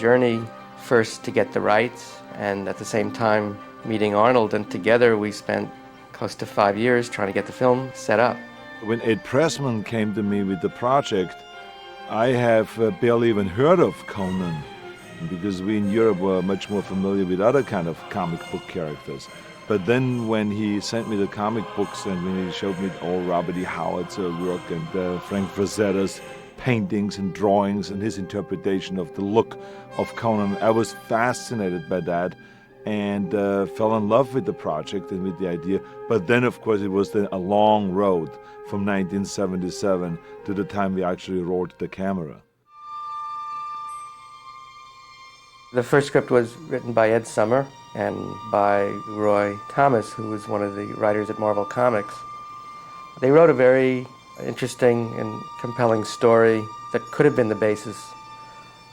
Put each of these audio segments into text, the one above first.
journey, first to get the rights, and at the same time meeting Arnold, and together we spent close to 5 years trying to get the film set up. When Ed Pressman came to me with the project, I have barely even heard of Conan, because we in Europe were much more familiar with other kind of comic book characters. But then when he sent me the comic books and when he showed me all Robert E. Howard's work and Frank Frazetta's paintings and drawings and his interpretation of the look of Conan, I was fascinated by that and fell in love with the project and with the idea. But then, of course, it was then a long road from 1977 to the time we actually rolled the camera. The first script was written by Ed Summer and by Roy Thomas, who was one of the writers at Marvel Comics. They wrote a very interesting and compelling story that could have been the basis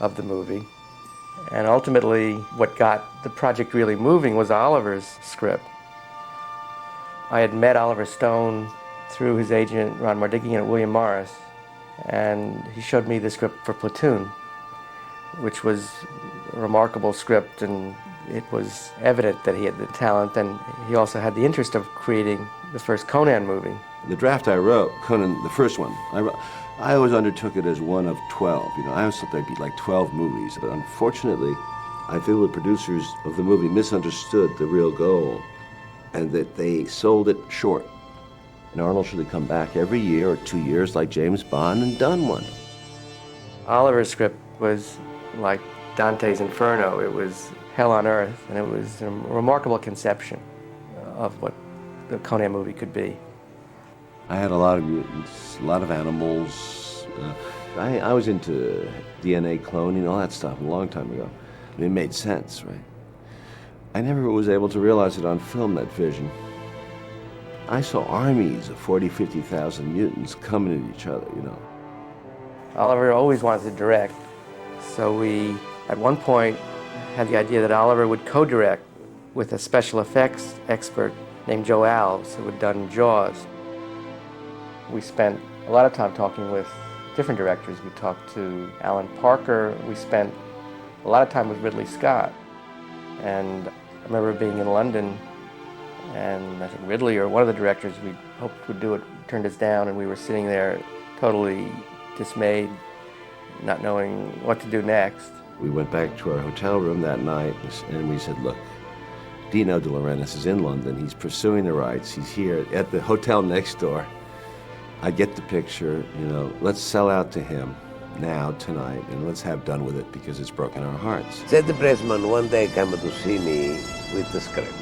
of the movie. And ultimately, what got the project really moving was Oliver's script. I had met Oliver Stone through his agent, Ron Mardigian at William Morris, and he showed me the script for Platoon, which was a remarkable script, and it was evident that he had the talent, and he also had the interest of creating the first Conan movie. The draft I wrote, Conan, the first one, I always undertook it as one of 12. You know, I always thought there'd be like 12 movies, but unfortunately, I feel the producers of the movie misunderstood the real goal, and that they sold it short. And Arnold should have come back every year or 2 years like James Bond and done one. Oliver's script was like Dante's Inferno. It was hell on earth, and it was a remarkable conception of what the Conan movie could be. I had a lot of mutants, a lot of animals. I was into DNA cloning, all that stuff a long time ago. I mean, it made sense, right? I never was able to realize it on film, that vision. I saw armies of 40, 50,000 mutants coming at each other, you know. Oliver always wanted to direct, so we, at one point, had the idea that Oliver would co-direct with a special effects expert named Joe Alves, who had done Jaws. We spent a lot of time talking with different directors. We talked to Alan Parker. We spent a lot of time with Ridley Scott. And I remember being in London, and I think Ridley, or one of the directors we hoped would do it, turned us down, and we were sitting there totally dismayed, not knowing what to do next. We went back to our hotel room that night, and we said, look, Dino De Laurentiis is in London. He's pursuing the rights. He's here at the hotel next door. I get the picture, you know, let's sell out to him now, tonight, and let's have done with it because it's broken our hearts. Said the pressman one day came to see me with the script.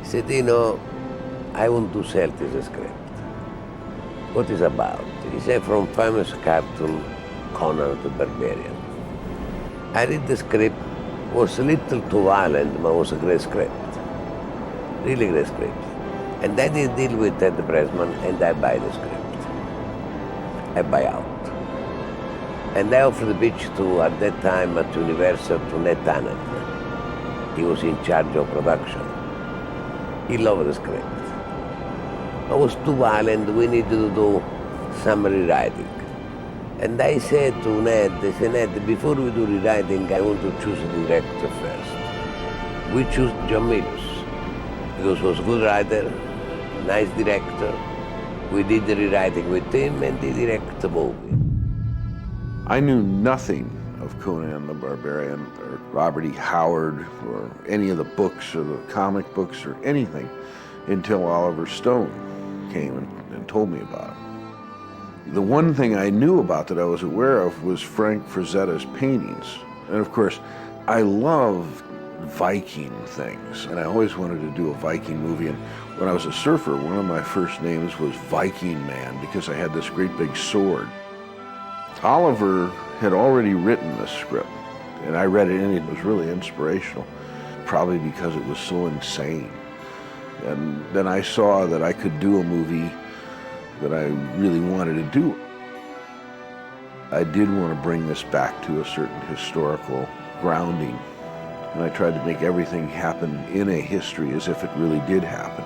He said, Dino, I want to sell this script. What is about? He said, from famous cartoon Conan the Barbarian. I read the script, was a little too violent, but was a great script. Really great script. And I did deal with Ted Pressman, and I buy the script. I buy out. And I offered the pitch to, at that time at Universal, to Ned Tannant. He was in charge of production. He loved the script. It was too violent, we needed to do some rewriting. And I said to Ned, Ned, before we do rewriting, I want to choose a director first. We chose John Milius, because he was a good writer, nice director. We did the rewriting with him, and he directed the movie. I knew nothing of Conan the Barbarian, or Robert E. Howard, or any of the books, or the comic books, or anything, until Oliver Stone came and told me about it. The one thing I knew about that I was aware of was Frank Frazetta's paintings. And of course, I loved Viking things, and I always wanted to do a Viking movie. And when I was a surfer, one of my first names was Viking Man, because I had this great big sword. Oliver had already written the script, and I read it, and it was really inspirational, probably because it was so insane. And then I saw that I could do a movie that I really wanted to do. I did want to bring this back to a certain historical grounding, and I tried to make everything happen in a history as if it really did happen.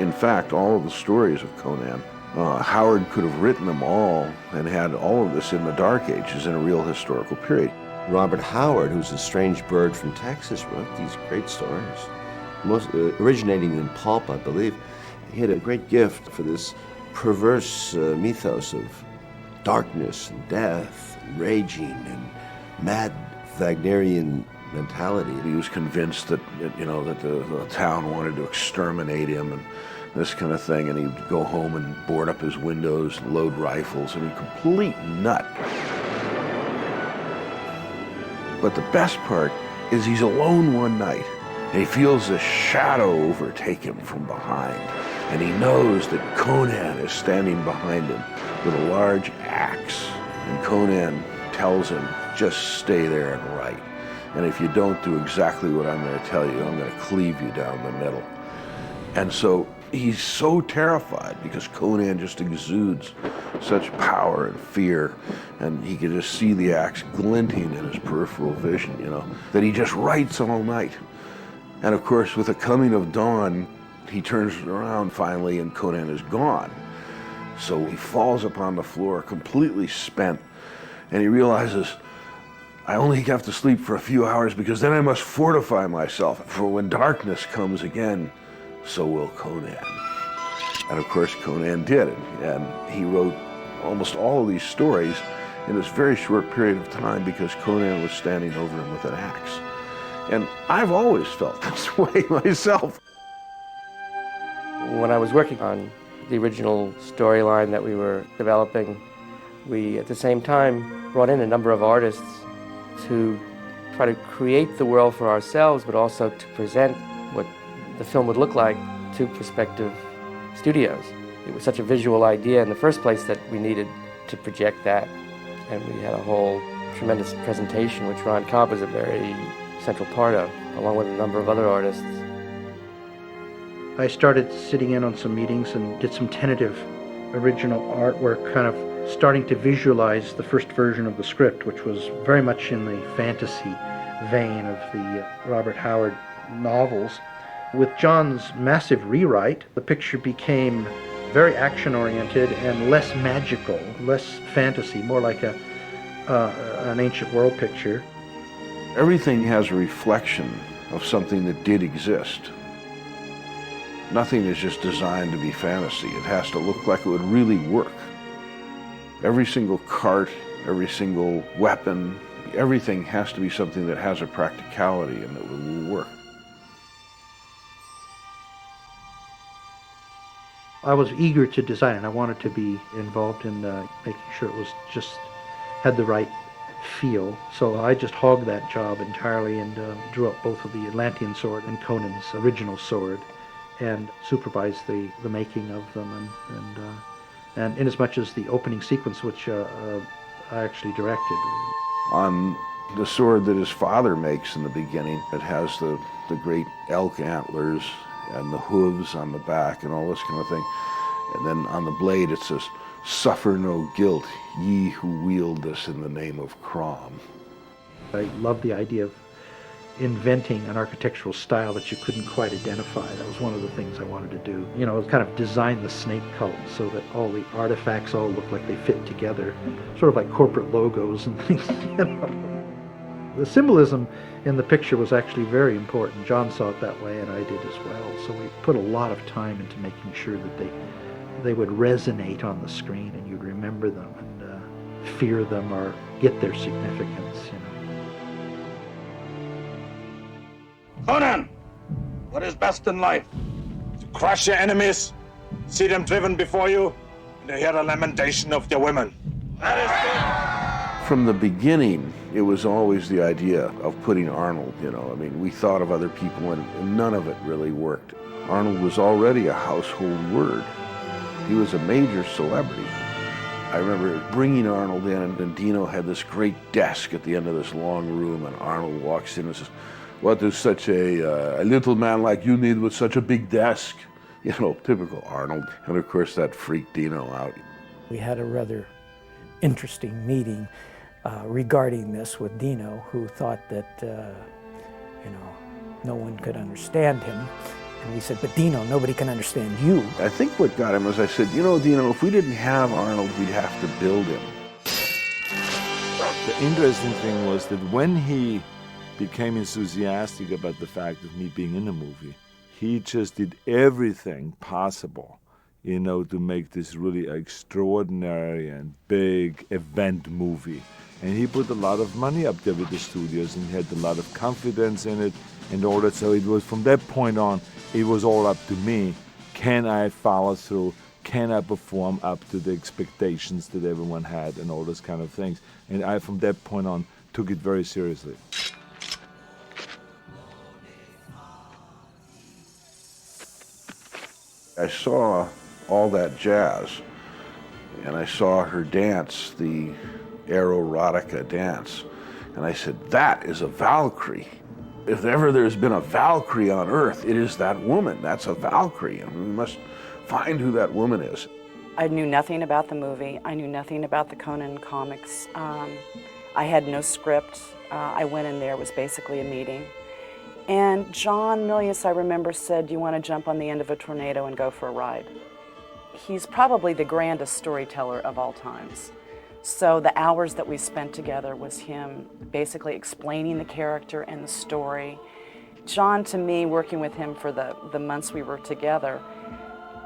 In fact, all of the stories of Conan Howard could have written them all and had all of this in the Dark Ages in a real historical period. Robert Howard, who's a strange bird from Texas, wrote these great stories, most originating in pulp, I believe. He had a great gift for this perverse mythos of darkness and death, and raging and mad Wagnerian mentality. He was convinced that the town wanted to exterminate him and this kind of thing, and he'd go home and board up his windows, load rifles. I mean, complete nut. But the best part is he's alone one night, and he feels a shadow overtake him from behind, and he knows that Conan is standing behind him with a large axe, and Conan tells him, just stay there and write. And if you don't do exactly what I'm going to tell you, I'm going to cleave you down the middle. And so he's so terrified because Conan just exudes such power and fear, and he can just see the axe glinting in his peripheral vision, that he just writes all night. And of course, with the coming of dawn, he turns around finally and Conan is gone. So he falls upon the floor completely spent, and he realizes, I only have to sleep for a few hours because then I must fortify myself, for when darkness comes again, so will Conan. And of course Conan did it, and he wrote almost all of these stories in this very short period of time because Conan was standing over him with an axe. And I've always felt this way myself. When I was working on the original storyline that we were developing, we at the same time brought in a number of artists to try to create the world for ourselves, but also to present what the film would look like to prospective studios. It was such a visual idea in the first place that we needed to project that, and we had a whole tremendous presentation, which Ron Cobb was a very central part of, along with a number of other artists. I started sitting in on some meetings and did some tentative original artwork, kind of starting to visualize the first version of the script, which was very much in the fantasy vein of the Robert Howard novels. With John's massive rewrite, the picture became very action-oriented and less magical, less fantasy, more like an ancient world picture. Everything has a reflection of something that did exist. Nothing is just designed to be fantasy. It has to look like it would really work. Every single cart, every single weapon, everything has to be something that has a practicality and that will work. I was eager to design it. I wanted to be involved in making sure it was just had the right feel. So I just hogged that job entirely and drew up both of the Atlantean sword and Conan's original sword and supervised the making of them. And in as much as the opening sequence, which I actually directed. On the sword that his father makes in the beginning, it has the great elk antlers and the hooves on the back and all this kind of thing. And then on the blade it says, "Suffer no guilt, ye who wield this in the name of Crom." I love the idea of inventing an architectural style that you couldn't quite identify. That was one of the things I wanted to do. Kind of design the snake cult so that all the artifacts all look like they fit together, sort of like corporate logos and things. The symbolism in the picture was actually very important. John saw it that way, and I did as well. So we put a lot of time into making sure that they would resonate on the screen, and you'd remember them and fear them or get their significance. Conan, what is best in life? To crush your enemies, see them driven before you, and to hear the lamentation of their women. That is good. From the beginning, it was always the idea of putting Arnold, we thought of other people and none of it really worked. Arnold was already a household word. He was a major celebrity. I remember bringing Arnold in, and Dino had this great desk at the end of this long room, and Arnold walks in and says, "What does such a little man like you need with such a big desk?" Typical Arnold. And of course that freaked Dino out. We had a rather interesting meeting regarding this with Dino, who thought that, no one could understand him. And we said, but Dino, nobody can understand you. I think what got him was I said, you know, Dino, if we didn't have Arnold, we'd have to build him. The interesting thing was that when he became enthusiastic about the fact of me being in the movie, he just did everything possible, you know, to make this really extraordinary and big event movie. And he put a lot of money up there with the studios, and he had a lot of confidence in it and all that. So it was, from that point on, it was all up to me. Can I follow through? Can I perform up to the expectations that everyone had and all those kind of things? And I, from that point on, took it very seriously. I saw all that jazz, and I saw her dance, the erotica dance, and I said, that is a Valkyrie. If ever there's been a Valkyrie on Earth, it is that woman. That's a Valkyrie, and we must find who that woman is. I knew nothing about the movie. I knew nothing about the Conan comics. I had no script. I went in there, it was basically a meeting. And John Milius, I remember, said, do you want to jump on the end of a tornado and go for a ride? He's probably the grandest storyteller of all times. So the hours that we spent together was him basically explaining the character and the story. John, to me, working with him for the months we were together,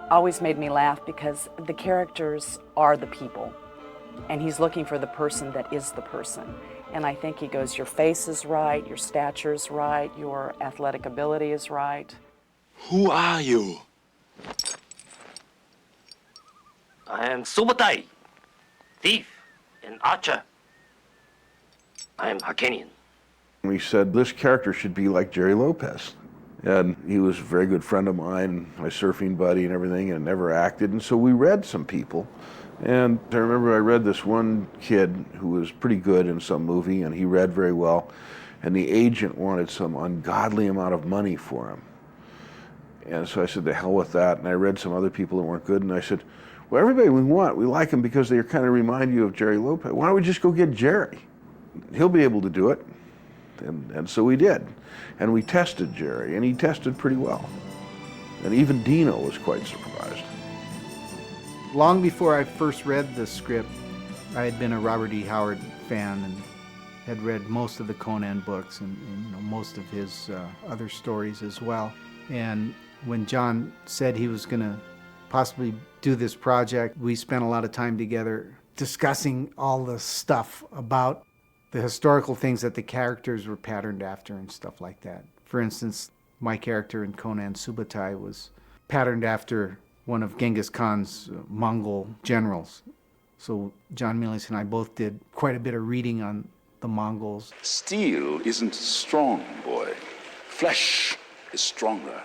always made me laugh because the characters are the people. And he's looking for the person that is the person. And I think he goes, your face is right, your stature is right, your athletic ability is right. Who are you? I am Subotai, thief and archer. I am Hakenian. We said, this character should be like Jerry Lopez. And he was a very good friend of mine, my surfing buddy and everything, and never acted. And so we read some people. And I remember I read this one kid who was pretty good in some movie, and he read very well. And the agent wanted some ungodly amount of money for him. And so I said, the hell with that. And I read some other people that weren't good, and I said, well, everybody we like them because they kind of remind you of Jerry Lopez. Why don't we just go get Jerry? He'll be able to do it. And so we did. And we tested Jerry, and he tested pretty well. And even Dino was quite surprised. Long before I first read the script, I had been a Robert E. Howard fan and had read most of the Conan books and you know, most of his other stories as well. And when John said he was going to possibly do this project, we spent a lot of time together discussing all the stuff about the historical things that the characters were patterned after and stuff like that. For instance, my character in Conan, Subotai, was patterned after one of Genghis Khan's Mongol generals. So John Milius and I both did quite a bit of reading on the Mongols. Steel isn't strong, boy. Flesh is stronger.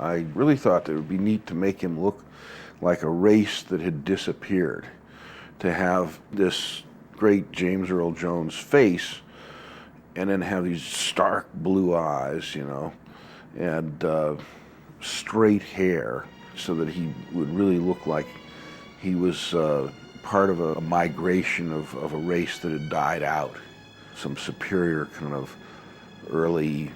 I really thought that it would be neat to make him look like a race that had disappeared. To have this great James Earl Jones face and then have these stark blue eyes, you know, and straight hair, so that he would really look like he was part of a migration of a race that had died out. Some superior kind of early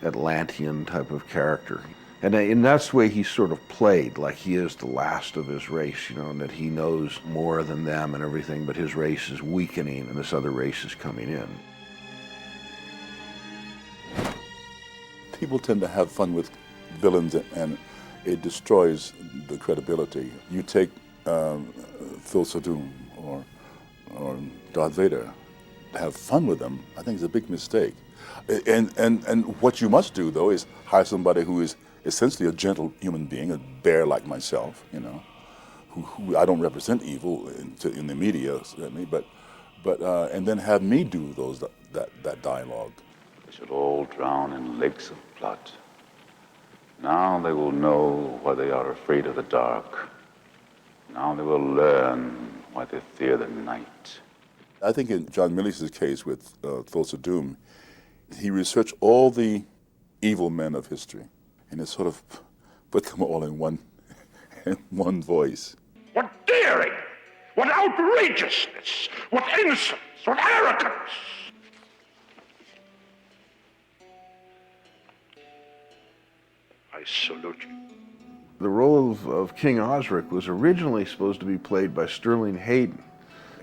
Atlantean type of character. And that's the way he sort of played, like he is the last of his race, you know, and that he knows more than them and everything, but his race is weakening and this other race is coming in. People tend to have fun with villains and it destroys the credibility. You take Thulsa Doom or Darth Vader, have fun with them, I think it's a big mistake. And what you must do, though, is hire somebody who is essentially a gentle human being, a bear like myself, you know, who I don't represent evil in the media, certainly, but and then have me do that dialogue. They should all drown in lakes of blood. Now they will know why they are afraid of the dark. Now they will learn why they fear the night. I think in John Milius' case with Thulsa Doom, he researched all the evil men of history, and it sort of put them all in one voice. What daring! What outrageousness! What innocence! What arrogance! I salute you. The role of King Osric was originally supposed to be played by Sterling Hayden,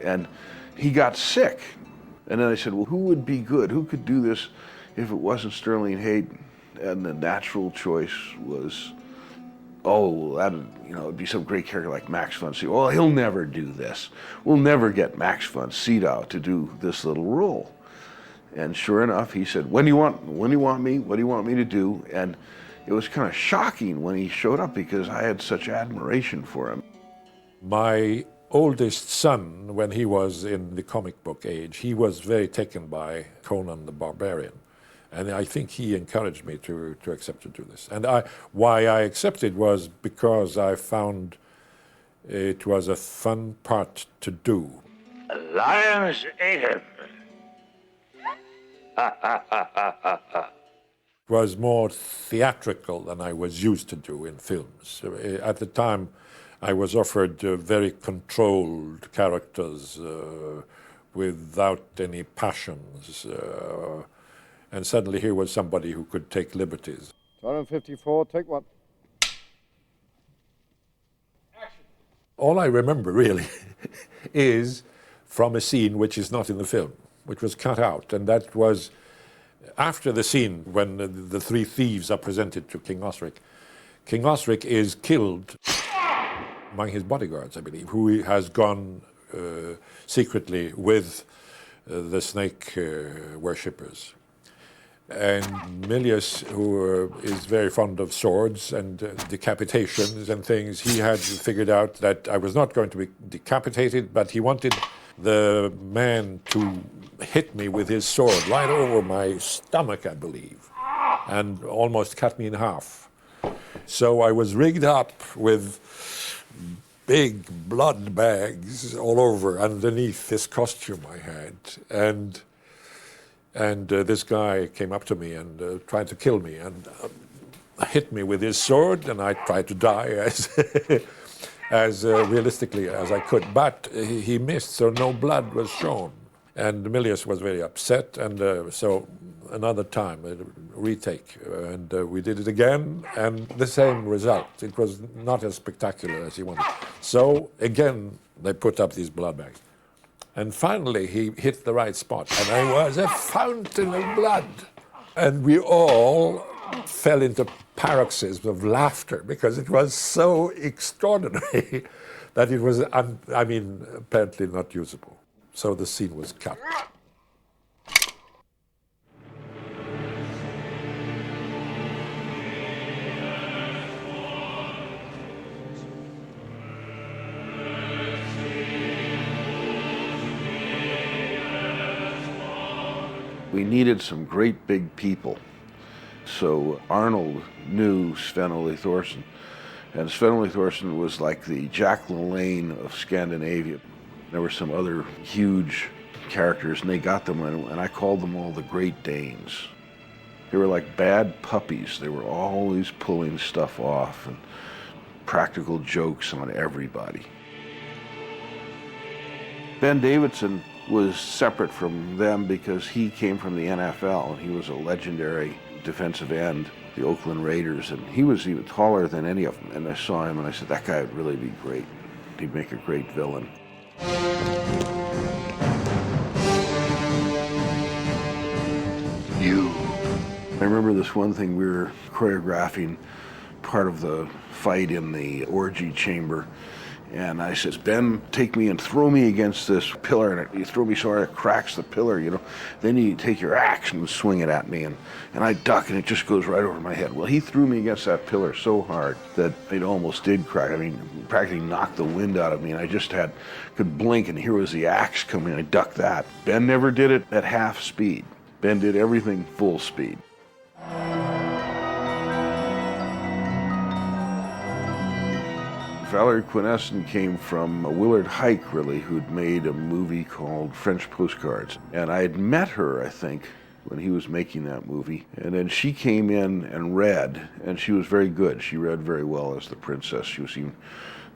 and he got sick. And then I said, well, who would be good? Who could do this if it wasn't Sterling Hayden? And the natural choice was, it'd be some great character like Max von Sydow. Well, he'll never do this. We'll never get Max von Sydow to do this little role. And sure enough, he said, when do you want me? What do you want me to do? And it was kind of shocking when he showed up because I had such admiration for him. My oldest son, when he was in the comic book age, he was very taken by Conan the Barbarian. And I think he encouraged me to accept to do this. And why I accepted was because I found it was a fun part to do. Lions ate him. It was more theatrical than I was used to do in films. At the time, I was offered very controlled characters without any passions. And suddenly here was somebody who could take liberties. 254, take one. All I remember really is from a scene which is not in the film, which was cut out, and that was after the scene when the three thieves are presented to King Osric. King Osric is killed among his bodyguards, I believe, who has gone secretly with the snake worshippers. And Milius, who is very fond of swords and decapitations and things, he had figured out that I was not going to be decapitated, but he wanted the man to hit me with his sword right over my stomach, I believe, and almost cut me in half. So I was rigged up with big blood bags all over underneath this costume I had. And this guy came up to me and tried to kill me and hit me with his sword, and I tried to die as realistically as I could. But he missed, so no blood was shown. And Milius was very upset, and so another time, a retake, and we did it again, and the same result. It was not as spectacular as he wanted. So again, they put up these blood bags. And finally, he hit the right spot, and I was a fountain of blood. And we all fell into paroxysms of laughter because it was so extraordinary that it was, apparently not usable. So the scene was cut. We needed some great big people. So Arnold knew Sven-Ole Thorsen. And Sven-Ole Thorsen was like the Jack LaLanne of Scandinavia. There were some other huge characters, and they got them, and I called them all the Great Danes. They were like bad puppies. They were always pulling stuff off and practical jokes on everybody. Ben Davidson was separate from them because he came from the NFL, and he was a legendary defensive end, the Oakland Raiders, and he was even taller than any of them. And I saw him and I said, that guy would really be great. He'd make a great villain. You. I remember this one thing, we were choreographing part of the fight in the orgy chamber. And I says, Ben, take me and throw me against this pillar. And you throw me so hard it cracks the pillar, you know. Then you take your axe and swing it at me. And I duck and it just goes right over my head. Well, he threw me against that pillar so hard that it almost did crack. I mean, practically knocked the wind out of me. And I just could blink and here was the axe coming. I ducked that. Ben never did it at half speed. Ben did everything full speed. Valerie Quinessen came from Willard Hike, really, who'd made a movie called French Postcards. And I had met her, I think, when he was making that movie. And then she came in and read, and she was very good. She read very well as the princess. She was even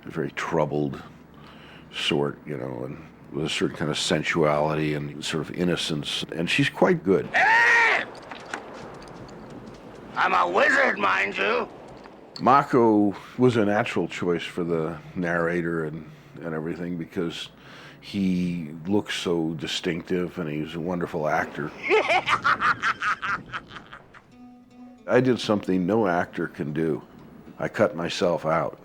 a very troubled sort, you know, and with a certain kind of sensuality and sort of innocence. And she's quite good. Hey! I'm a wizard, mind you. Mako was a natural choice for the narrator and everything because he looks so distinctive and he's a wonderful actor. I did something no actor can do. I cut myself out,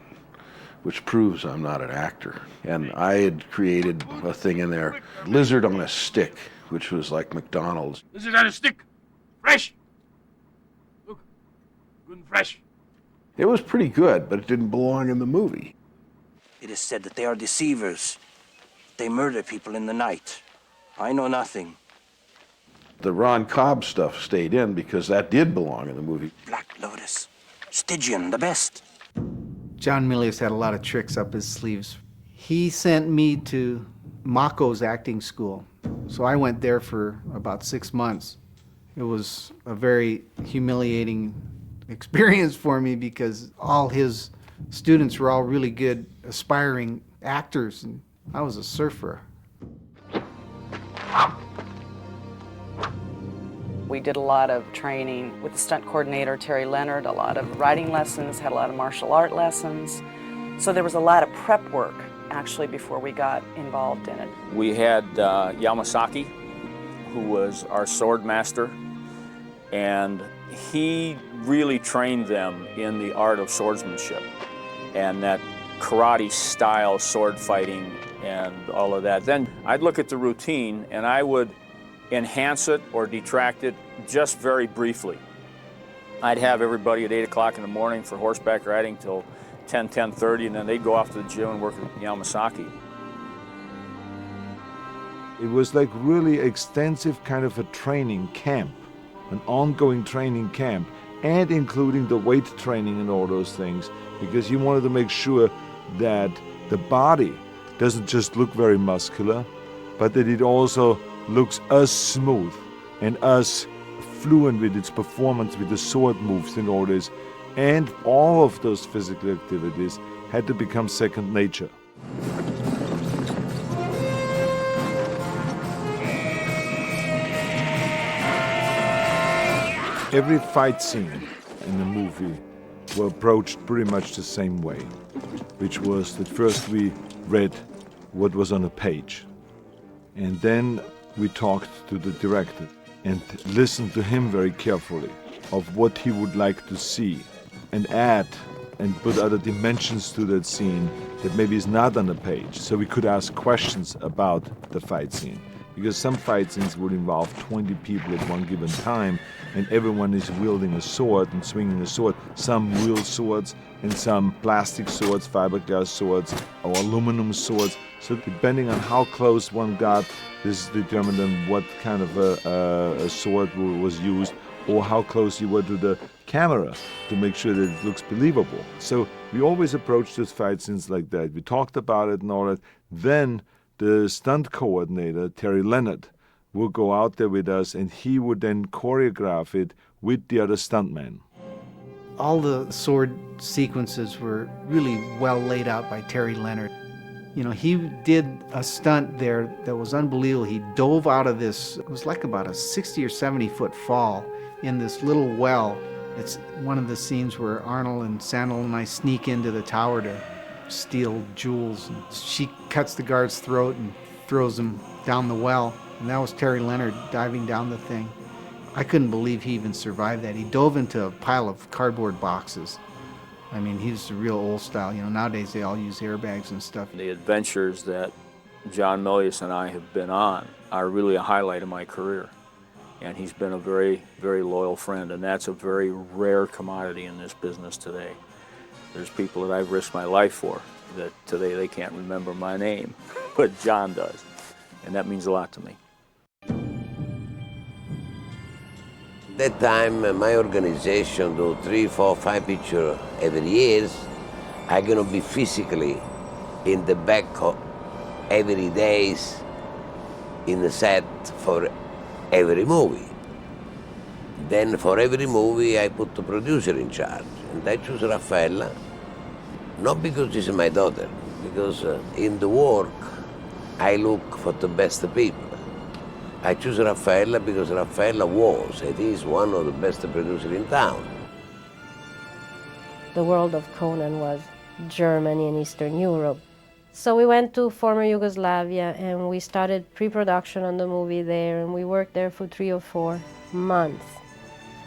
which proves I'm not an actor. And I had created a thing in there, lizard on a stick, which was like McDonald's. Lizard on a stick. Fresh. Look, good and fresh. It was pretty good, but it didn't belong in the movie. It is said that they are deceivers. They murder people in the night. I know nothing. The Ron Cobb stuff stayed in because that did belong in the movie. Black Lotus. Stygian, the best. John Milius had a lot of tricks up his sleeves. He sent me to Mako's acting school. So I went there for about 6 months. It was a very humiliating experience for me because all his students were all really good, aspiring actors, and I was a surfer. We did a lot of training with the stunt coordinator, Terry Leonard, a lot of riding lessons, had a lot of martial art lessons. So there was a lot of prep work, actually, before we got involved in it. We had Yamasaki, who was our sword master, and he really trained them in the art of swordsmanship and that karate style sword fighting and all of that. Then I'd look at the routine and I would enhance it or detract it just very briefly. I'd have everybody at 8 o'clock in the morning for horseback riding till 10:30, and then they'd go off to the gym and work with Yamasaki. It was like really extensive kind of a training camp, an ongoing training camp, and including the weight training and all those things, because you wanted to make sure that the body doesn't just look very muscular, but that it also looks as smooth and as fluent with its performance with the sword moves and all this. And all of those physical activities had to become second nature. Every fight scene in the movie were approached pretty much the same way, which was that first we read what was on a page, and then we talked to the director and listened to him very carefully of what he would like to see, and add and put other dimensions to that scene that maybe is not on the page, so we could ask questions about the fight scene. Because some fight scenes would involve 20 people at one given time, and everyone is wielding a sword and swinging a sword. Some wield swords, and some plastic swords, fiberglass swords, or aluminum swords. So depending on how close one got, this determined on what kind of a sword was used, or how close you were to the camera to make sure that it looks believable. So we always approached those fight scenes like that. We talked about it and all that. Then the stunt coordinator, Terry Leonard, would go out there with us, and he would then choreograph it with the other stuntmen. All the sword sequences were really well laid out by Terry Leonard. You know, he did a stunt there that was unbelievable. He dove out of this, it was like about a 60 or 70 foot fall in this little well. It's one of the scenes where Arnold and Sandal and I sneak into the tower to steal jewels. And she cuts the guard's throat and throws him down the well. And that was Terry Leonard diving down the thing. I couldn't believe he even survived that. He dove into a pile of cardboard boxes. I mean, he's the real old style. You know, nowadays they all use airbags and stuff. The adventures that John Milius and I have been on are really a highlight of my career. And he's been a very, very loyal friend, and that's a very rare commodity in this business today. There's people that I've risked my life for that today they can't remember my name, but John does, and that means a lot to me. That time, my organization do 3, 4, 5 pictures every year. I'm gonna be physically in the back of every days in the set for every movie. Then for every movie I put the producer in charge, and I choose Raffaella, not because she's my daughter, because in the work I look for the best people. I choose Raffaella because Raffaella was and is one of the best producers in town. the world of Conan was Germany and Eastern Europe. So we went to former Yugoslavia and we started pre-production on the movie there, and we worked there for 3 or 4 months.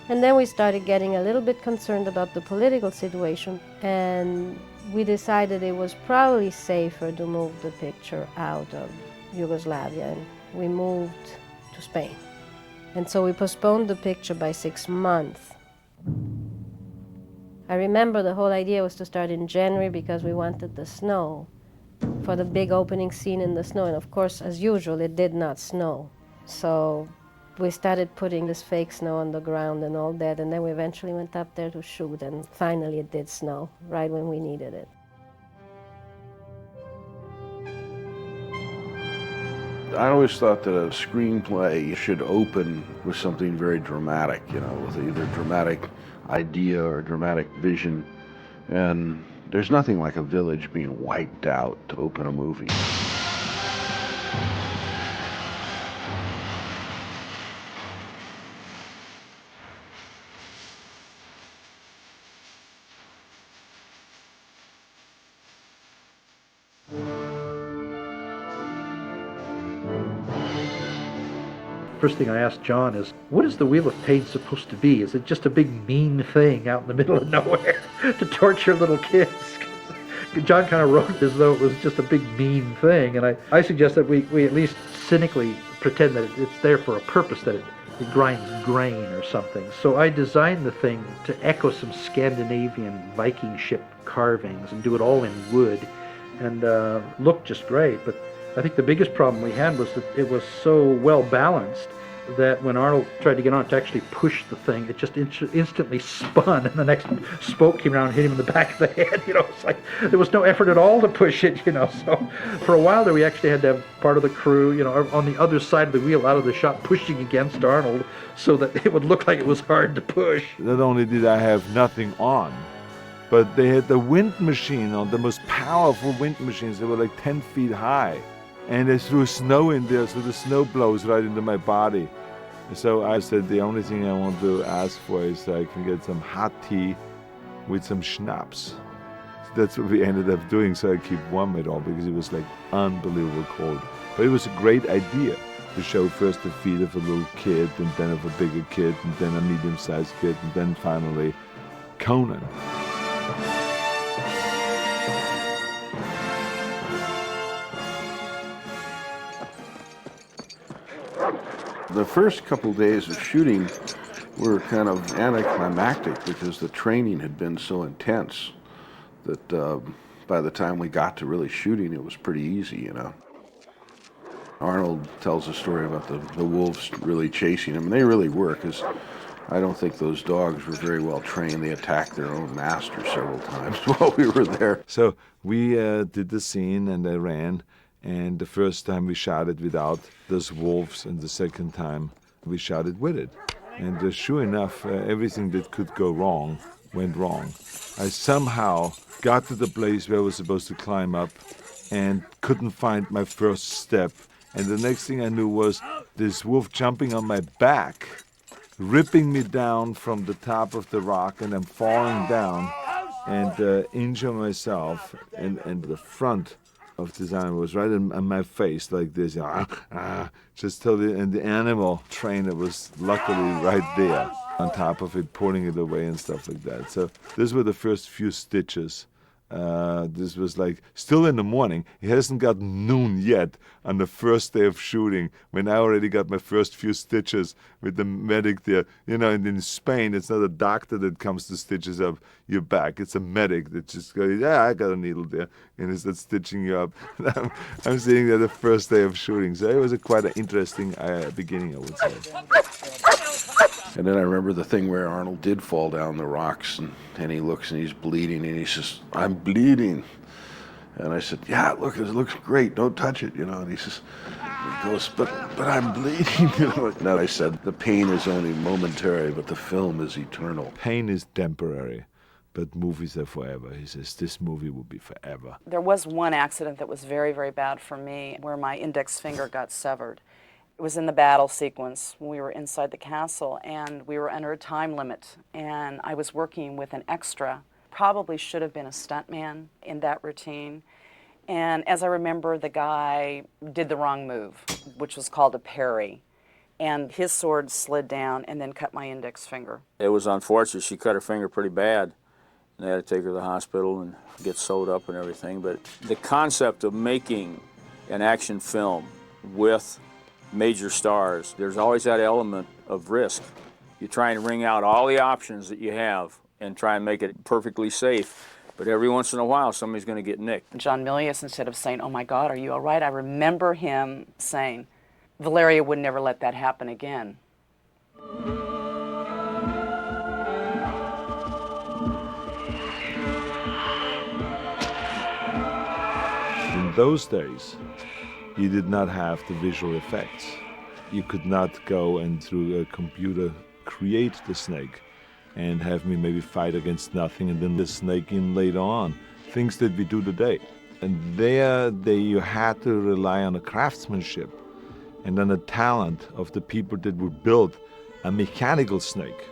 And then we started getting a little bit concerned about the political situation, and we decided it was probably safer to move the picture out of Yugoslavia, and we moved to Spain. And so we postponed the picture by 6 months. I remember the whole idea was to start in January because we wanted the snow for the big opening scene in the snow, and of course, as usual, it did not snow. So we started putting this fake snow on the ground and all that, and then we eventually went up there to shoot, and finally it did snow, right when we needed it. I always thought that a screenplay should open with something very dramatic, you know, with either dramatic idea or dramatic vision. And there's nothing like a village being wiped out to open a movie. First thing I asked John is, what is the Wheel of Pain supposed to be? Is it just a big mean thing out in the middle of nowhere to torture little kids? John kind of wrote it as though it was just a big mean thing, and I suggest that we at least cynically pretend that it's there for a purpose, that it grinds grain or something. So I designed the thing to echo some Scandinavian Viking ship carvings and do it all in wood, and looked just great. But I think the biggest problem we had was that it was so well balanced that when Arnold tried to get on it to actually push the thing, it just instantly spun, and the next spoke came around and hit him in the back of the head. You know, it's like there was no effort at all to push it. You know, so for a while there, we actually had to have part of the crew, you know, on the other side of the wheel, out of the shot, pushing against Arnold, so that it would look like it was hard to push. Not only did I have nothing on, but they had the wind machine on, the most powerful wind machines. They were like 10 feet high. And they threw snow in there, so the snow blows right into my body. So I said, the only thing I want to ask for is I can get some hot tea with some schnapps. So that's what we ended up doing, so I keep warm at all, because it was like unbelievable cold. But it was a great idea to show first the feet of a little kid, and then of a bigger kid, and then a medium-sized kid, and then finally Conan. The first couple days of shooting were kind of anticlimactic because the training had been so intense that by the time we got to really shooting, it was pretty easy, you know. Arnold tells a story about the wolves really chasing him, and they really were, because I don't think those dogs were very well trained. They attacked their own master several times while we were there. So we did the scene, and I ran. And the first time we shot it without those wolves, and the second time we shot it with it. And sure enough, everything that could go wrong went wrong. I somehow got to the place where I was supposed to climb up and couldn't find my first step. And the next thing I knew was this wolf jumping on my back, ripping me down from the top of the rock, and I'm falling down and injure myself, and the front of the animal was right in my face like this, just totally, and the animal trainer was luckily right there on top of it, pulling it away and stuff like that. So these were the first few stitches. This was like still in the morning. It hasn't got noon yet on the first day of shooting when I already got my first few stitches with the medic there. You know, and in Spain, it's not a doctor that comes to stitches up your back. It's a medic that just goes, yeah, I got a needle there, and he starts stitching you up. I'm sitting there the first day of shooting. So it was quite an interesting beginning, I would say. And then I remember the thing where Arnold did fall down the rocks, and he looks and he's bleeding, and he says, I'm bleeding. And I said, yeah, look, it looks great, don't touch it, you know. And he says, he goes, but I'm bleeding, you know. And I said, the pain is only momentary, but the film is eternal. Pain is temporary, but movies are forever. He says, this movie will be forever. There was one accident that was very, very bad for me, where my index finger got severed. It was in the battle sequence when we were inside the castle, and we were under a time limit, and I was working with an extra probably should have been a stuntman in that routine. And as I remember, the guy did the wrong move, which was called a parry. And his sword slid down and then cut my index finger. It was unfortunate. She cut her finger pretty bad. And they had to take her to the hospital and get sewed up and everything. But the concept of making an action film with major stars, there's always that element of risk. You try and wring out all the options that you have and try and make it perfectly safe. But every once in a while, somebody's going to get nicked. John Milius, instead of saying, "Oh my God, are you all right?" I remember him saying, "Valeria would never let that happen again." In those days, you did not have the visual effects. You could not go and through a computer create the snake and have me maybe fight against nothing and then the snake in later on. Things that we do today. And there you had to rely on a craftsmanship and on the talent of the people that would build a mechanical snake.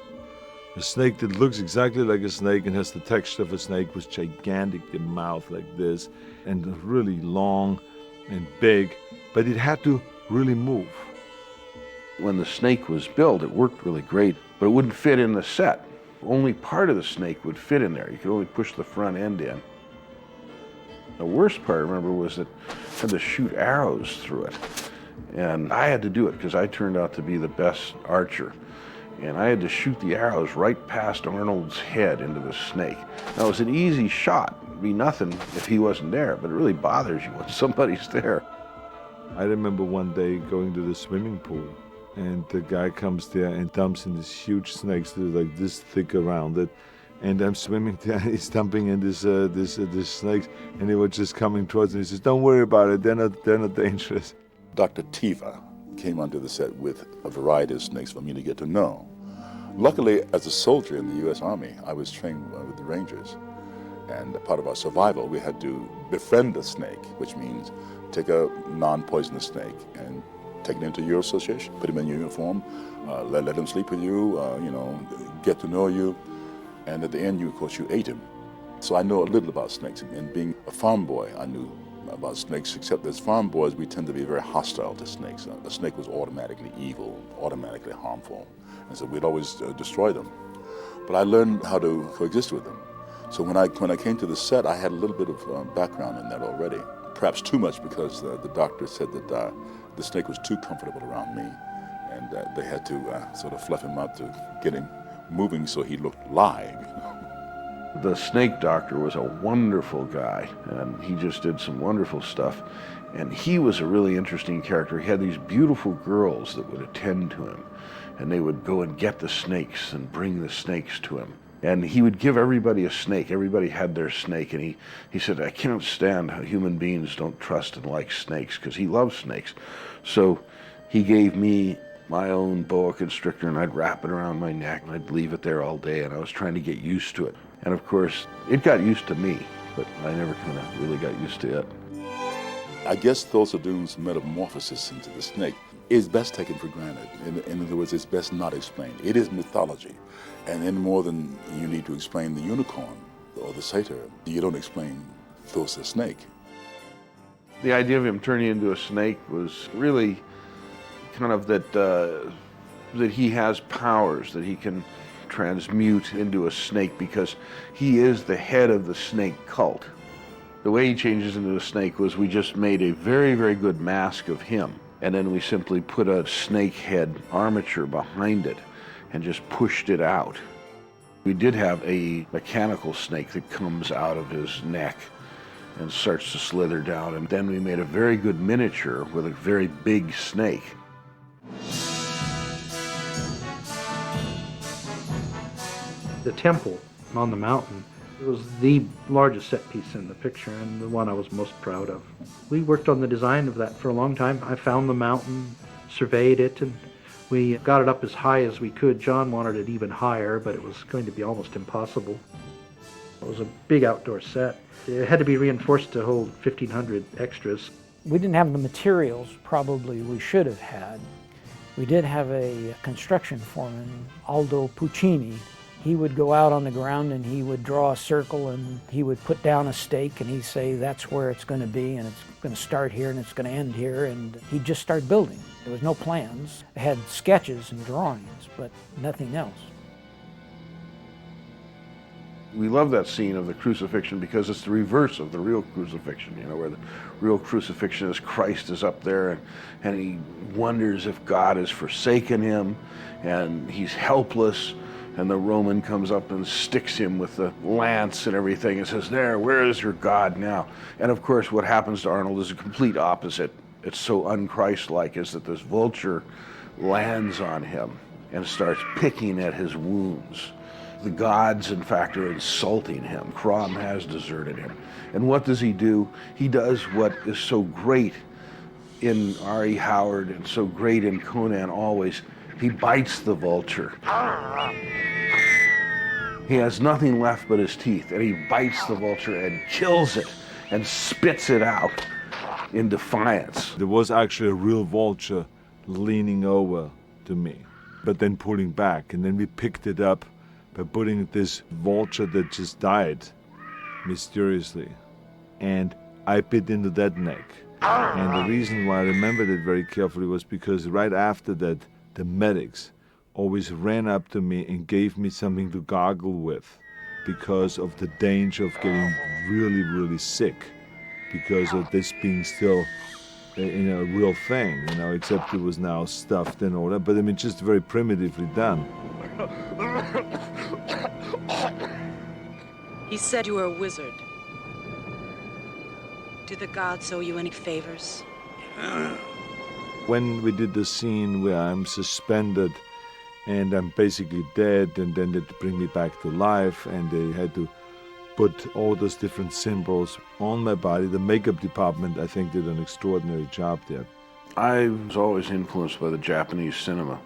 A snake that looks exactly like a snake and has the texture of a snake, was gigantic, the mouth like this, and really long and big, but it had to really move. When the snake was built, it worked really great, but it wouldn't fit in the set. Only part of the snake would fit in there. You could only push the front end in. The worst part, I remember, was that I had to shoot arrows through it. And I had to do it because I turned out to be the best archer. And I had to shoot the arrows right past Arnold's head into the snake. Now, it was an easy shot. It'd be nothing if he wasn't there, but it really bothers you when somebody's there. I remember one day going to the swimming pool, and the guy comes there and dumps in these huge snakes that are like this thick around it. And I'm swimming there, and he's dumping in this snakes, and they were just coming towards me. He says, "Don't worry about it, they're not dangerous." Dr. Tiva came onto the set with a variety of snakes for me to get to know. Luckily, as a soldier in the U.S. Army, I was trained with the Rangers. And part of our survival, we had to befriend a snake, which means take a non-poisonous snake and take it into your association, put him in your uniform, let him sleep with you, get to know you. And at the end, of course, you ate him. So I know a little about snakes. And being a farm boy, I knew about snakes, except as farm boys, we tend to be very hostile to snakes. A snake was automatically evil, automatically harmful. And so we'd always destroy them. But I learned how to coexist with them. So when I came to the set, I had a little bit of background in that already. Perhaps too much, because the doctor said that the snake was too comfortable around me. And they had to sort of fluff him out to get him moving so he looked live. The snake doctor was a wonderful guy, and he just did some wonderful stuff. And he was a really interesting character. He had these beautiful girls that would attend to him, and they would go and get the snakes and bring the snakes to him. And he would give everybody a snake. Everybody had their snake, and he said, "I can't stand how human beings don't trust and like snakes," because he loves snakes. So he gave me my own boa constrictor, and I'd wrap it around my neck, and I'd leave it there all day, and I was trying to get used to it. And of course, it got used to me, but I never kind of really got used to it. I guess Thulsa Doom's metamorphosis into the snake is best taken for granted. In other words, it's best not explained. It is mythology. And any more than you need to explain the unicorn or the satyr, you don't explain Thulsa's snake. The idea of him turning into a snake was really kind of that he has powers, that he can transmute into a snake, because he is the head of the snake cult. The way he changes into a snake was we just made a very, very good mask of him, and then we simply put a snake head armature behind it and just pushed it out. We did have a mechanical snake that comes out of his neck and starts to slither down, and then we made a very good miniature with a very big snake. The temple on the mountain, it was the largest set piece in the picture and the one I was most proud of. We worked on the design of that for a long time. I found the mountain, surveyed it, and we got it up as high as we could. John wanted it even higher, but it was going to be almost impossible. It was a big outdoor set. It had to be reinforced to hold 1,500 extras. We didn't have the materials probably we should have had. We did have a construction foreman, Aldo Puccini, He would go out on the ground and he would draw a circle and he would put down a stake and he'd say that's where it's going to be and it's going to start here and it's going to end here, and he'd just start building. There was no plans. It had sketches and drawings, but nothing else. We love that scene of the crucifixion because it's the reverse of the real crucifixion, you know, where the real crucifixion is Christ is up there and he wonders if God has forsaken him and he's helpless, and the Roman comes up and sticks him with the lance and everything and says, there, where is your God now? And of course what happens to Arnold is a complete opposite. It's so un-Christ-like, is that this vulture lands on him and starts picking at his wounds. The gods, in fact, are insulting him. Crom has deserted him. And what does he do? He does what is so great in R.E. Howard and so great in Conan always. He bites the vulture. He has nothing left but his teeth, and he bites the vulture and kills it and spits it out in defiance. There was actually a real vulture leaning over to me, but then pulling back, and then we picked it up by putting this vulture that just died mysteriously, and I bit into that neck. And the reason why I remembered it very carefully was because right after that, the medics always ran up to me and gave me something to gargle with because of the danger of getting really, really sick because of this being still a real thing, you know, except it was now stuffed and all that, but I mean, just very primitively done. He said you were a wizard. Do the gods owe you any favors? When we did the scene where I'm suspended and I'm basically dead, and then they bring me back to life, and they had to put all those different symbols on my body, the makeup department, I think, did an extraordinary job there. I was always influenced by the Japanese cinema.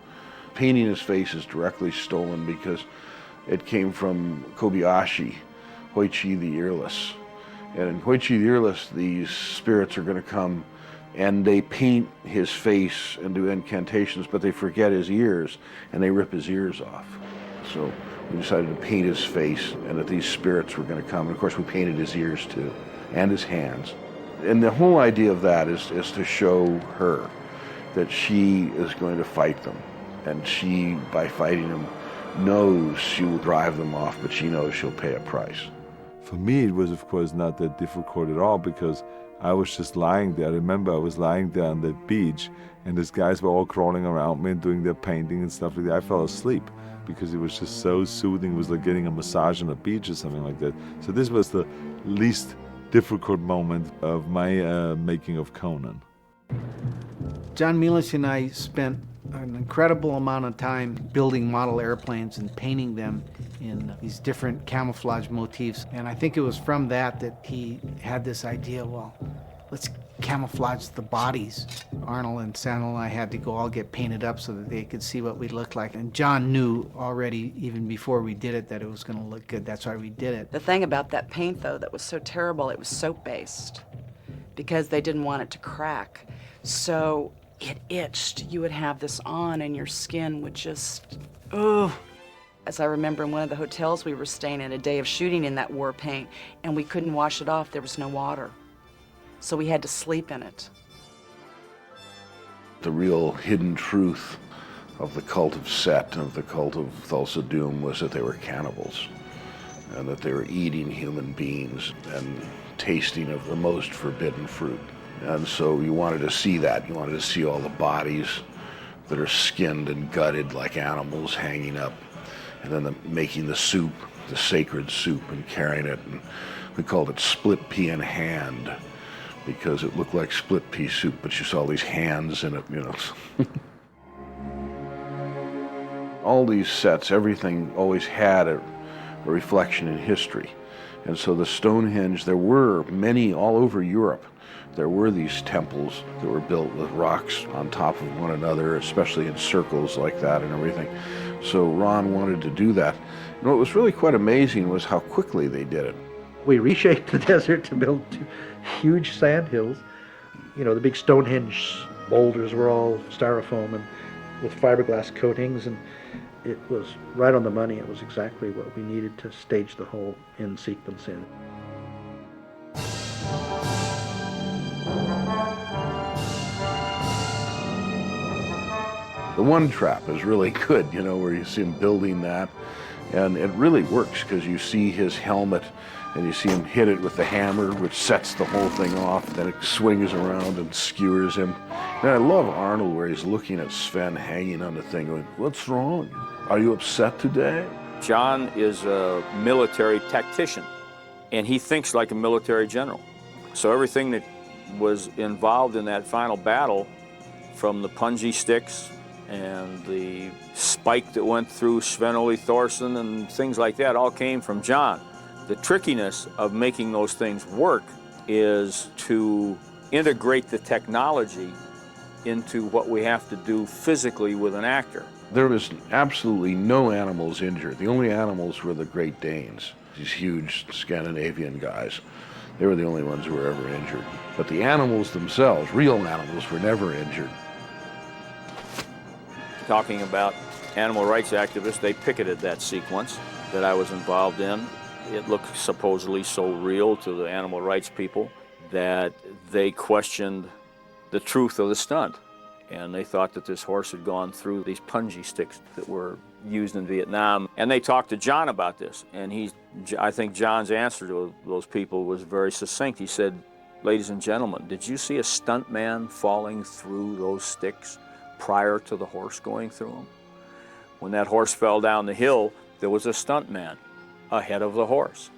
Painting his face is directly stolen because it came from Kobayashi, Hoichi the Earless. And in Hoichi the Earless, these spirits are going to come and they paint his face and do incantations, but they forget his ears and they rip his ears off. So we decided to paint his face and that these spirits were going to come. And of course we painted his ears too, and his hands. And the whole idea of that is to show her that she is going to fight them. And she, by fighting them, knows she will drive them off, but she knows she'll pay a price. For me, it was, of course, not that difficult at all because I was just lying there. I remember I was lying there on that beach, and these guys were all crawling around me and doing their painting and stuff like that. I fell asleep because it was just so soothing. It was like getting a massage on a beach or something like that. So this was the least difficult moment of my making of Conan. John Milius and I spent an incredible amount of time building model airplanes and painting them in these different camouflage motifs. And I think it was from that he had this idea, well, let's camouflage the bodies. Arnold and Sandal and I had to go all get painted up so that they could see what we looked like. And John knew already, even before we did it, that it was going to look good. That's why we did it. The thing about that paint, though, that was so terrible, it was soap-based because they didn't want it to crack. So it itched. You would have this on and your skin would just, ugh. As I remember in one of the hotels we were staying in, a day of shooting in that war paint, and we couldn't wash it off. There was no water. So we had to sleep in it. The real hidden truth of the cult of Set and of the cult of Thulsa Doom was that they were cannibals and that they were eating human beings and tasting of the most forbidden fruit. And so you wanted to see that. You wanted to see all the bodies that are skinned and gutted like animals hanging up, and then making the soup, the sacred soup, and carrying it. And we called it split pea in hand because it looked like split pea soup, but you saw these hands in it, you know. All these sets, everything always had a reflection in history. And so the Stonehenge, there were many all over Europe. There were these temples that were built with rocks on top of one another, especially in circles like that and everything. So Ron wanted to do that. And what was really quite amazing was how quickly they did it. We reshaped the desert to build two huge sand hills. You know, the big Stonehenge boulders were all styrofoam, and with fiberglass coatings, and it was right on the money. It was exactly what we needed to stage the whole end sequence in. The one trap is really good, you know, where you see him building that, and it really works because you see his helmet and you see him hit it with the hammer, which sets the whole thing off, then it swings around and skewers him. And I love Arnold where he's looking at Sven hanging on the thing going, "What's wrong? Are you upset today?" John is a military tactician, and he thinks like a military general. So everything that was involved in that final battle, from the punji sticks and the spike that went through Sven-Ole Thorsen and things like that, all came from John. The trickiness of making those things work is to integrate the technology into what we have to do physically with an actor. There was absolutely no animals injured. The only animals were the Great Danes, these huge Scandinavian guys. They were the only ones who were ever injured. But the animals themselves, real animals, were never injured. Talking about animal rights activists, they picketed that sequence that I was involved in. It looked supposedly so real to the animal rights people that they questioned the truth of the stunt. And they thought that this horse had gone through these punji sticks that were used in Vietnam. And they talked to John about this. And I think John's answer to those people was very succinct. He said, "Ladies and gentlemen, did you see a stunt man falling through those sticks prior to the horse going through them? When that horse fell down the hill, there was a stunt man ahead of the horse.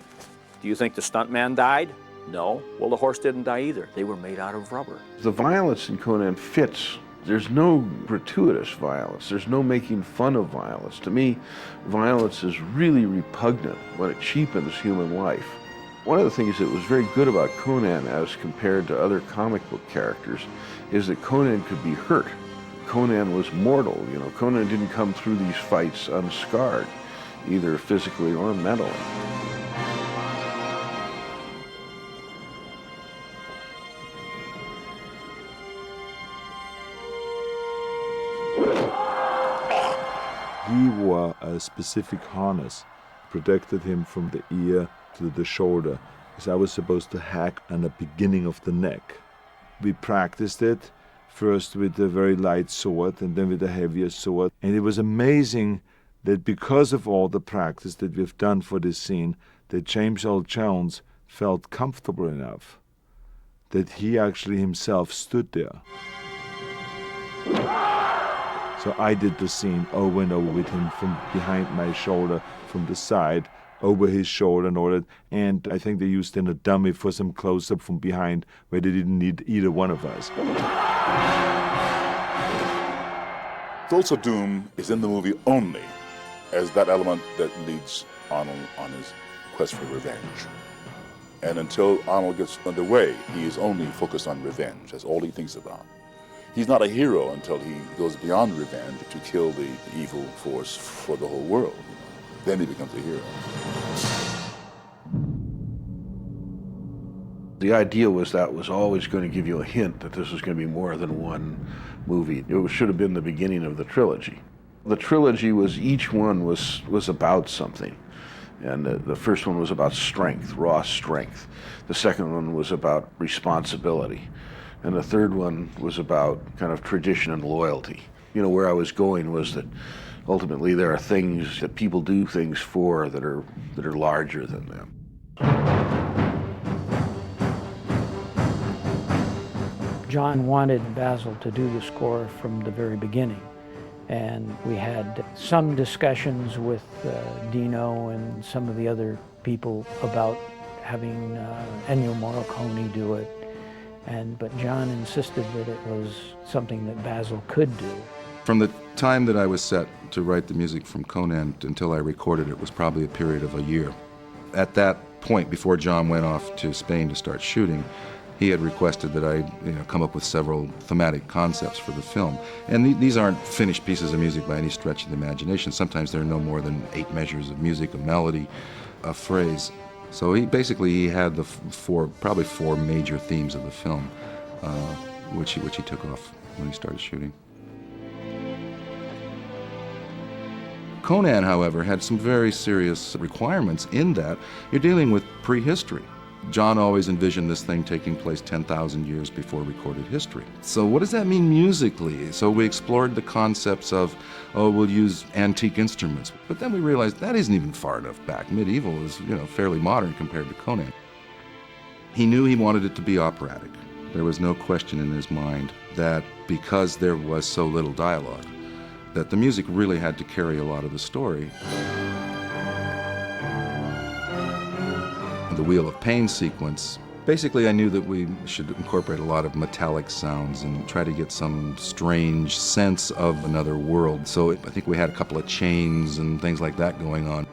Do you think the stunt man died? No. Well, the horse didn't die either. They were made out of rubber." The violence in Conan fits. There's no gratuitous violence. There's no making fun of violence. To me, violence is really repugnant when it cheapens human life. One of the things that was very good about Conan as compared to other comic book characters is that Conan could be hurt. Conan was mortal, you know. Conan didn't come through these fights unscarred, either physically or mentally. He wore a specific harness, protected him from the ear to the shoulder, because I was supposed to hack on the beginning of the neck. We practiced it, first with a very light sword and then with a heavier sword. And it was amazing that because of all the practice that we've done for this scene, that James Earl Jones felt comfortable enough that he actually himself stood there. So I did the scene over and over with him from behind my shoulder, from the side, over his shoulder and all that. And I think they used in a dummy for some close-up from behind where they didn't need either one of us. Thulsa Doom is in the movie only as that element that leads Arnold on his quest for revenge. And until Arnold gets underway, he is only focused on revenge. That's all he thinks about. He's not a hero until he goes beyond revenge to kill the evil force for the whole world. Then he becomes a hero. The idea was that was always going to give you a hint that this was going to be more than one movie. It should have been the beginning of the trilogy. The trilogy was, each one was about something. And the first one was about strength, raw strength. The second one was about responsibility. And the third one was about kind of tradition and loyalty. You know, where I was going was that ultimately there are things that people do things for that are larger than them. John wanted Basil to do the score from the very beginning. And we had some discussions with Dino and some of the other people about having Ennio Morricone do it. But John insisted that it was something that Basil could do. From the time that I was set to write the music from Conan until I recorded it was probably a period of a year. At that point, before John went off to Spain to start shooting, he had requested that I come up with several thematic concepts for the film. And these aren't finished pieces of music by any stretch of the imagination. Sometimes there are no more than 8 measures of music, a melody, a phrase. So he had the probably four major themes of the film, which he took off when he started shooting. Conan, however, had some very serious requirements in that you're dealing with prehistory. John always envisioned this thing taking place 10,000 years before recorded history. So what does that mean musically? So we explored the concepts of, oh, we'll use antique instruments. But then we realized that isn't even far enough back. Medieval is, fairly modern compared to Conan. He knew he wanted it to be operatic. There was no question in his mind that because there was so little dialogue, that the music really had to carry a lot of the story. The Wheel of Pain sequence, basically I knew that we should incorporate a lot of metallic sounds and try to get some strange sense of another world. So I think we had a couple of chains and things like that going on.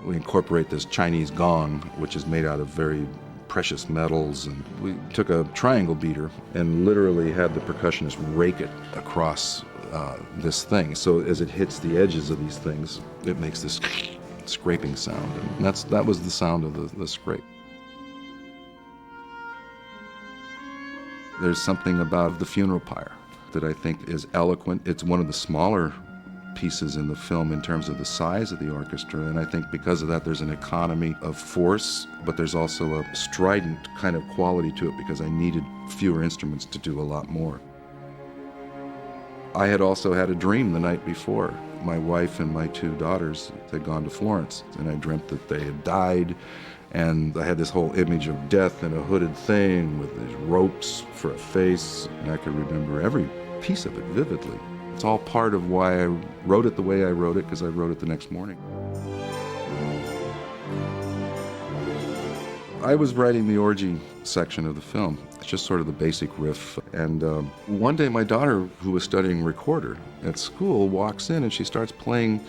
We incorporate this Chinese gong, which is made out of very precious metals, and we took a triangle beater and literally had the percussionist rake it across this thing. So as it hits the edges of these things, it makes this scraping sound, and that was the sound of the scrape. There's something about the funeral pyre that I think is eloquent. It's one of the smaller pieces in the film in terms of the size of the orchestra, and I think because of that there's an economy of force, but there's also a strident kind of quality to it because I needed fewer instruments to do a lot more. I had also had a dream the night before. My wife and my two daughters had gone to Florence, and I dreamt that they had died, and I had this whole image of death in a hooded thing with these ropes for a face, and I could remember every piece of it vividly. It's all part of why I wrote it the way I wrote it, because I wrote it the next morning. I was writing the orgy section of the film. It's just sort of the basic riff. And one day my daughter, who was studying recorder at school, walks in and she starts playing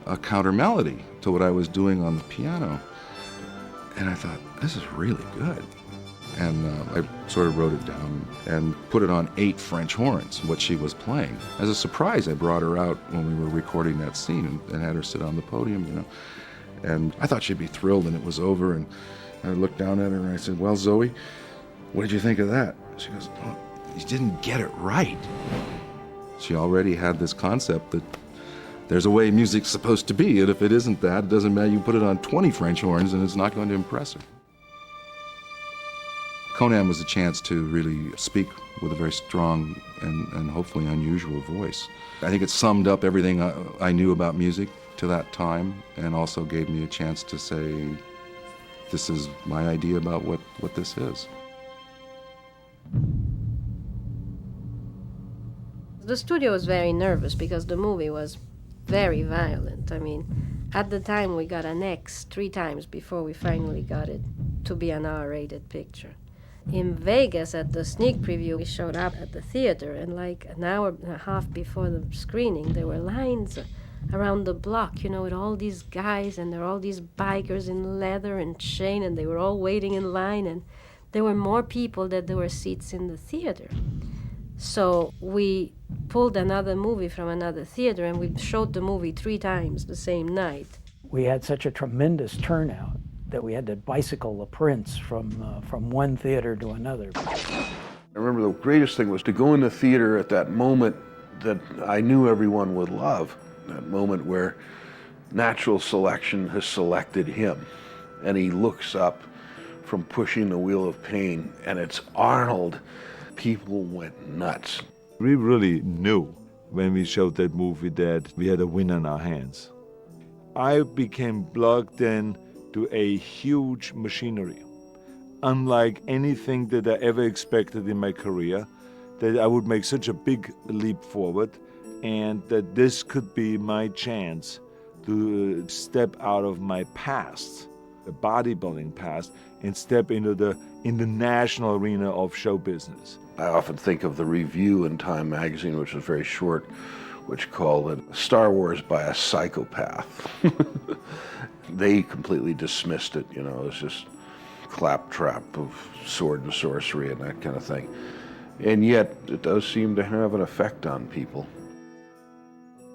a counter melody to what I was doing on the piano. And I thought, this is really good. And I sort of wrote it down and put it on 8 French horns, what she was playing. As a surprise, I brought her out when we were recording that scene and had her sit on the podium, And I thought she'd be thrilled, and it was over. And I looked down at her and I said, well, Zoe, what did you think of that? She goes, well, you didn't get it right. She already had this concept that there's a way music's supposed to be, and if it isn't that, it doesn't matter. You put it on 20 French horns and it's not going to impress her. Conan was a chance to really speak with a very strong and hopefully unusual voice. I think it summed up everything I knew about music to that time, and also gave me a chance to say, this is my idea about what this is. The studio was very nervous because the movie was very violent. I mean, at the time we got an X 3 times before we finally got it to be an R-rated picture. In Vegas, at the sneak preview, we showed up at the theater, and like an hour and a half before the screening, there were lines around the block, with all these guys, and there were all these bikers in leather and chain, and they were all waiting in line, and there were more people than there were seats in the theater. So we pulled another movie from another theater, and we showed the movie 3 times the same night. We had such a tremendous turnout that we had to bicycle the prints from one theater to another. I remember the greatest thing was to go in the theater at that moment that I knew everyone would love, that moment where natural selection has selected him, and he looks up from pushing the Wheel of Pain, and it's Arnold. People went nuts. We really knew when we showed that movie that we had a winner in our hands. I became plugged in to a huge machinery, unlike anything that I ever expected in my career, that I would make such a big leap forward, and that this could be my chance to step out of my past, the bodybuilding past, and step into the national arena of show business. I often think of the review in Time magazine, which was very short, which called it Star Wars by a Psychopath. They completely dismissed it, it was just claptrap of sword and sorcery and that kind of thing. And yet, it does seem to have an effect on people.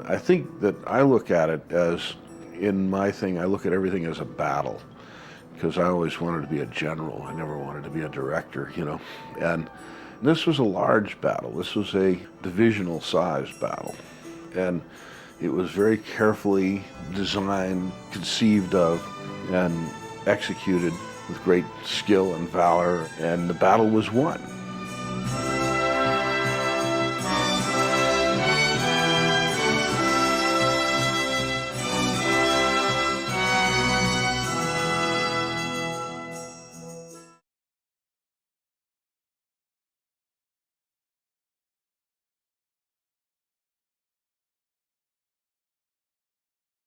I think that I look at it as, in my thing, I look at everything as a battle, because I always wanted to be a general. I never wanted to be a director, And this was a large battle. This was a divisional-sized battle. And It was very carefully designed, conceived of, and executed with great skill and valor, and the battle was won.